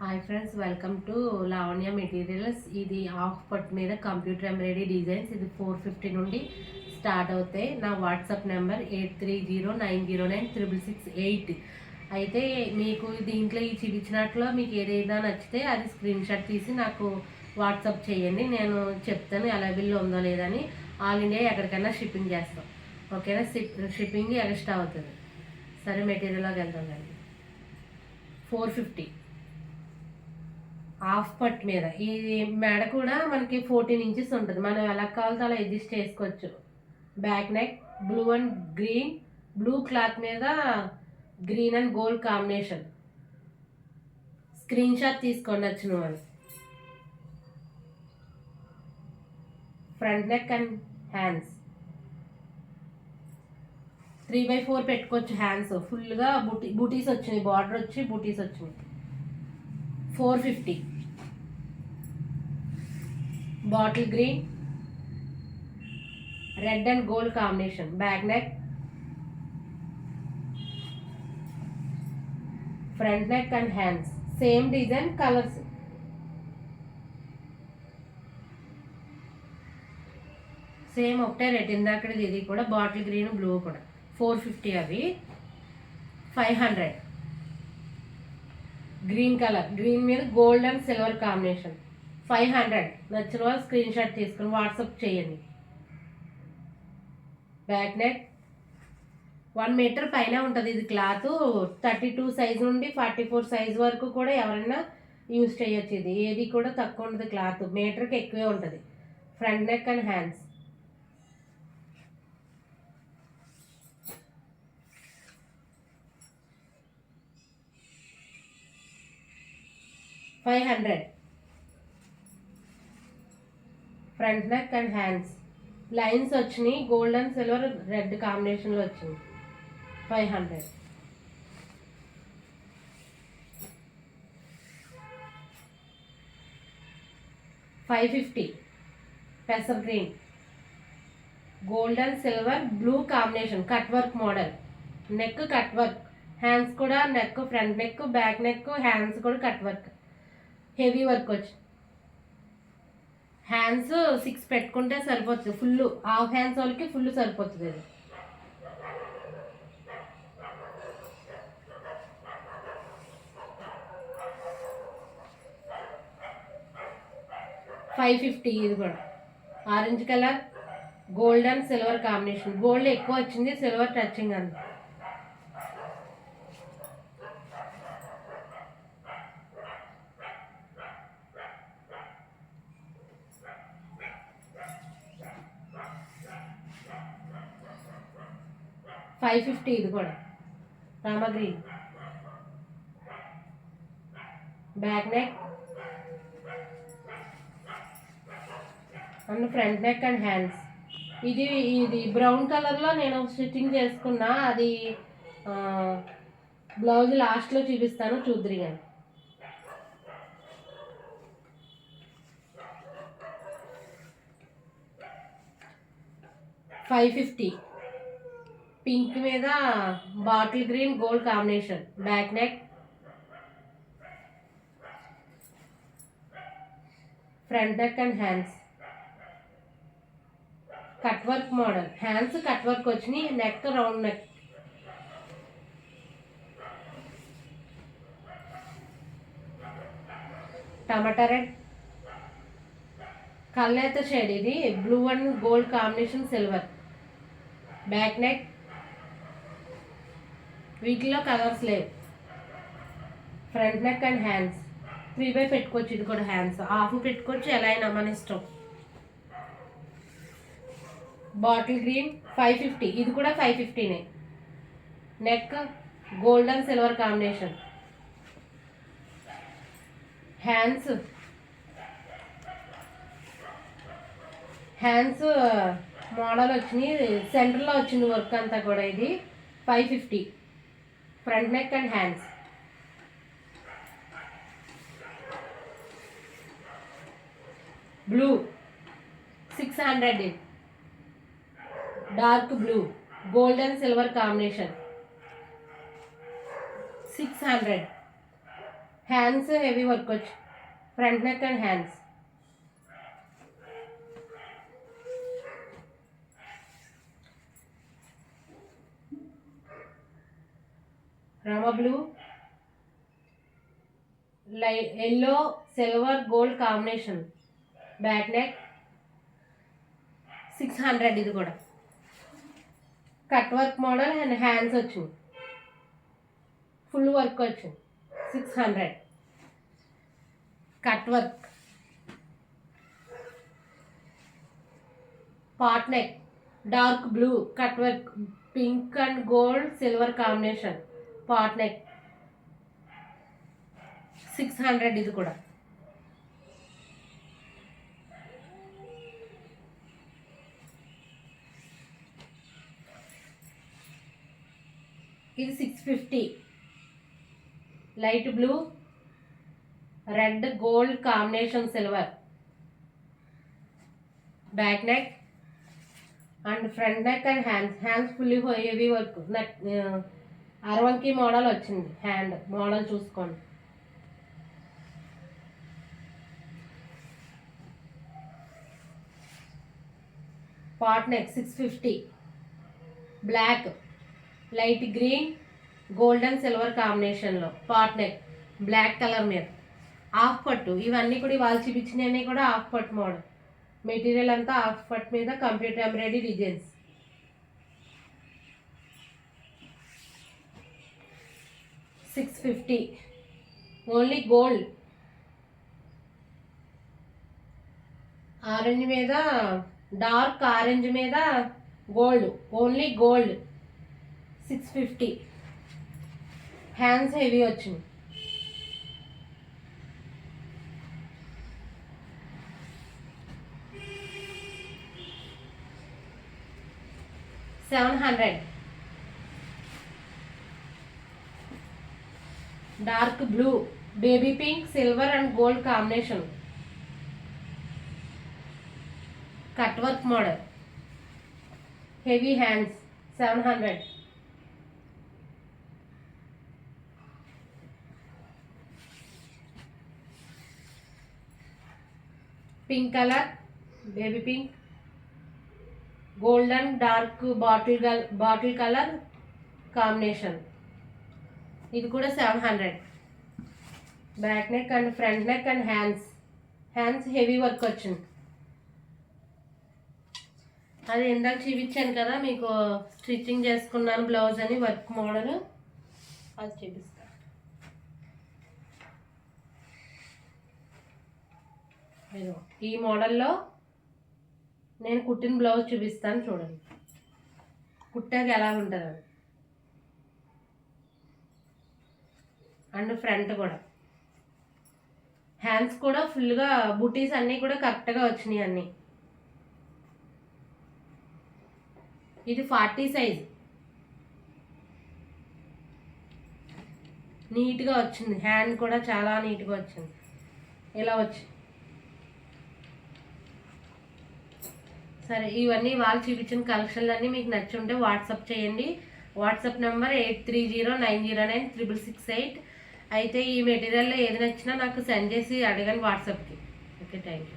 Hi friends, welcome to Lavanya materials. ఇది half పట్ మీద కంప్యూటర్ ఎంబ్రాయిడరీ డిజైన్స్. ఇది 450 నుండి స్టార్ట్ అవుతాయి. నా వాట్సాప్ నెంబర్ 8309096668. అయితే మీకు దీంట్లో ఈ చూపించినట్లో మీకు ఏదైనా నచ్చితే అది స్క్రీన్ షాట్ తీసి నాకు వాట్సాప్ చేయండి. నేను చెప్తాను అవైలబుల్ ఉందో లేదని. ఆల్ ఇండియా ఎక్కడికైనా షిప్పింగ్ చేస్తాం. ఓకేనా? షిప్పింగ్ ఎక్స్ట్రా అవుతుంది. సరే, మెటీరియల్లోకి వెళ్తాం కండి. 450 హాఫ్ పట్ మీద. ఈ మెడ కూడా మనకి 14 ఇంచెస్ ఉంటుంది. మనం ఎలా కావాలో అలా అడ్జస్ట్ చేసుకోవచ్చు. Back neck blue and green, blue cloth మీద green and gold combination. Screenshot తీసుకోండి వచ్చిన వాళ్ళు. ఫ్రంట్ నెక్ అండ్ హ్యాండ్స్ 3/4 పెట్టుకోవచ్చు. హ్యాండ్స్ ఫుల్గా బూటీస్ వచ్చినాయి, బార్డర్ వచ్చి బూటీస్ వచ్చినాయి. 450 bottle green, red and gold combination. Back neck, front neck and hands same design, colours same ఒకటే రేట్. ఇందాకది ఇది కూడా బాటిల్ గ్రీన్, బ్లూ కూడా 450. అవి 500. గ్రీన్ కలర్, గ్రీన్ మీద గోల్డ్ అండ్ సిల్వర్ కాంబినేషన్ 500. నచ్చిన వాళ్ళు స్క్రీన్ షాట్ తీసుకుని వాట్సాప్ చేయండి. బ్యాక్ నెక్ 1 మీటర్ పైన ఉంటుంది. ఇది క్లాత్ 32 సైజ్ నుండి 44 సైజ్ వరకు కూడా ఎవరైనా యూజ్ చేయొచ్చు. ఇది ఏది కూడా తక్కువ ఉంటుంది. క్లాత్ మీటర్కి ఎక్కువే ఉంటుంది. Front neck and hands 500. Front neck and hands lines వచ్చినాయి. గోల్డ్ అండ్ సిల్వర్ రెడ్ కాంబినేషన్లో వచ్చింది. 500. $550. పెసర్ green, gold and silver blue combination, cut work model. Neck cut work, hands కూడా neck, front neck, back neck, hands కూడా cut work, heavy work వచ్చి. Hands 6 పెట్టుకుంటే సరిపోతుంది. Full half hands వాళ్ళకి full సరిపోతుంది. అది 550. ఇది కూడా orange colour, gold and silver combination. Gold ఎక్కువ వచ్చింది, సిల్వర్ టచింగ్ అంది. $550. ఇది కూడా Rama green. Back neck and front neck and hands. ఇది ఇది బ్రౌన్ కలర్లో నేను స్టిచ్చింగ్ చేసుకున్నా. అది బ్లౌజ్ లాస్ట్లో చూపిస్తాను, చూద్దరి కానీ. $550. పింక్ మీద bottle green gold combination. Back neck, front neck and hands cut work model. Hands cut work వచ్చినాయి, నెక్ రౌండ్ నెక్. టమాటా రెడ్, కల్నేత షేడ్. ఇది blue and gold combination, silver. Back neck, వీటిలో colours లేవు. Front neck and hands 3/5 పెట్టుకోవచ్చు. ఇది కూడా hands half పెట్టుకోవచ్చు, ఎలా అయినా మన ఇష్టం. Bottle green 550. ఇది కూడా 550నే. Neck gold and silver combination. Hands hands model వచ్చినాయి, సెంటర్లో వచ్చింది వర్క్ అంతా కూడా. ఇది 550. Front neck and hands. Blue 600. Dark blue gold and silver combination 600. Hands heavy work వచ్చి ఫ్రంట్ నెక్ అండ్ హ్యాండ్స్. రామా blue, yellow, silver, gold combination. Back neck 600. ఇది కూడా cut work model and hands వచ్చింది. Full work వచ్చింది. 600 cut work. Pot neck dark blue, cut work, pink and gold silver combination. Pot neck 600. ఇది కూడా ఇది 650. Light blue, red, gold combination silver. Back neck and front neck and hands fully heavy work. Neck అరవంకి model వచ్చింది. Hand model చూసుకోండి. Pot neck 650. Black, light green, golden silver కాంబినేషన్లో pot neck, black colour మీద. Half పట్టు. ఇవన్నీ కూడా ఇవాళ చూపించినవన్నీ కూడా హాఫ్ పట్టు మోడల్. మెటీరియల్ అంతా హాఫ్ పట్టు మీద computer embroidery designs. $650. Only gold. Orange మీద, డార్క్ ఆరెంజ్ మీద gold. Only gold. 650. Hands heavy వచ్చింది. $700. Dark blue, baby pink, silver and gold combination. Cut work model. Heavy hands. 700. Pink colour, baby pink, golden dark bottle colour combination. ఇది కూడా 700. Back neck and front neck and hands heavy work వచ్చింది. అది ఇందాక చూపించాను కదా మీకు, stitching చేసుకున్నాను blouse అని వర్క్ మోడల్, అది చూపిస్తాను. ఈ మోడల్లో నేను కుట్టిన బ్లౌజ్ చూపిస్తాను చూడండి, కుట్టాక ఎలా ఉంటుంది. అండ్ ఫ్రంట్ కూడా హ్యాండ్స్ కూడా ఫుల్గా బుటీస్ అన్నీ కూడా కరెక్ట్గా వచ్చినాయి అన్నీ. ఇది 40 సైజ్. నీట్గా వచ్చింది. హ్యాండ్ కూడా చాలా నీట్గా వచ్చింది. ఇలా వచ్చి సరే, ఇవన్నీ వాళ్ళు చూపించిన కలెక్షన్లు అన్నీ మీకు నచ్చుంటే వాట్సాప్ చేయండి. WhatsApp number 8309096668. అయితే ఈ మెటీరియల్లో ఏది నచ్చినా నాకు సెండ్ చేసి అడగండి వాట్సాప్కి. Okay, thank you.